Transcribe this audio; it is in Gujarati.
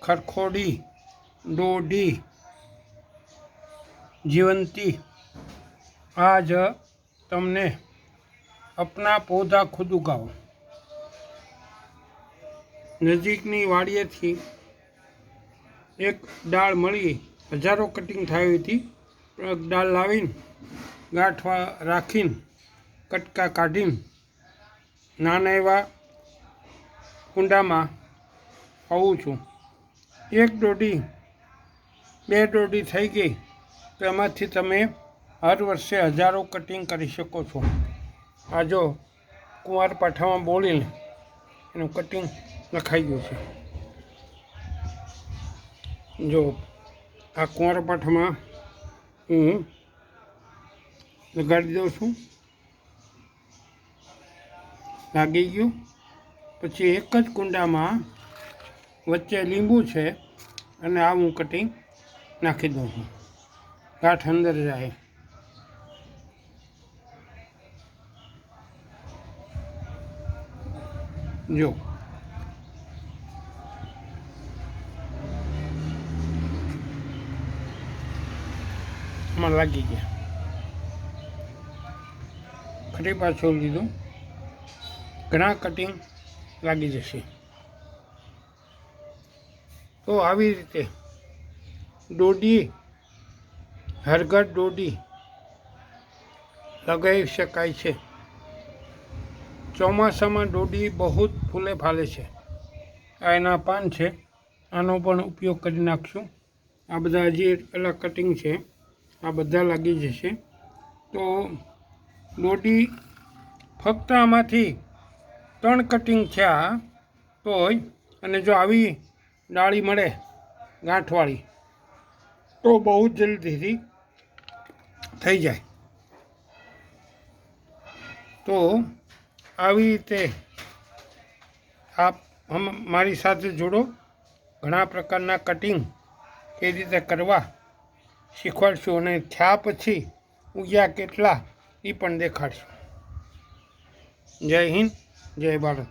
खरखोड़ी, डोडी, जीवंती। आज तमने अपना पौधा खुद उगाओ। नजीकनी वाड़िएथी एक डाळ मळी, हजारों कटिंग थई हती। एक डाळ लावीने गांठवा राखीने कटका काढीने नाना एवा कूंडामां वावुं छुं। एक डोडी, बे डोडी थई गई तो एमांथी तमे हर वर्षे हजारों कटिंग करी शको छो। आ जो कुंवारपाठामां बोलीने एनुं कटिंग लखाई गयुं छे। जो आ कुंवारपाठामां हूँ लगाड़ी दઉં છું। લાગી ગયું। પછી એક જ કુંડામાં વચ્ચે લીંબુ છે અને આ હું કટિંગ નાખી દઉં છું, ગાંઠ અંદર જાય। જો આમાં લાગી ગયા। ફરી પાછું લીધું, ઘણા કટિંગ લાગી જશે। તો આવી રીતે ડોડી, હરગઢ ડોડી લગાવી શકાય છે। ચોમાસામાં ડોડી બહુ જ ફૂલે ફાલે છે। આ એના પાન છે, આનો પણ ઉપયોગ કરી નાખશું। આ બધા હજી પેલા કટિંગ છે, આ બધા લાગી જશે। તો ડોડી ફક્ત આમાંથી 3 કટિંગ થયા તોય, અને જો આવી ડાળી મળે ગાંઠવાળી તો બહુ જલ્દીથી થઈ જાય। તો આવી રીતે આપ મારી સાથે જોડો, ઘણા પ્રકારના કટિંગ એ રીતે કરવા શીખવાડશું અને થયા પછી ઉગ્યા કેટલા એ પણ દેખાડશું। જય હિન્દ, જય ભારત।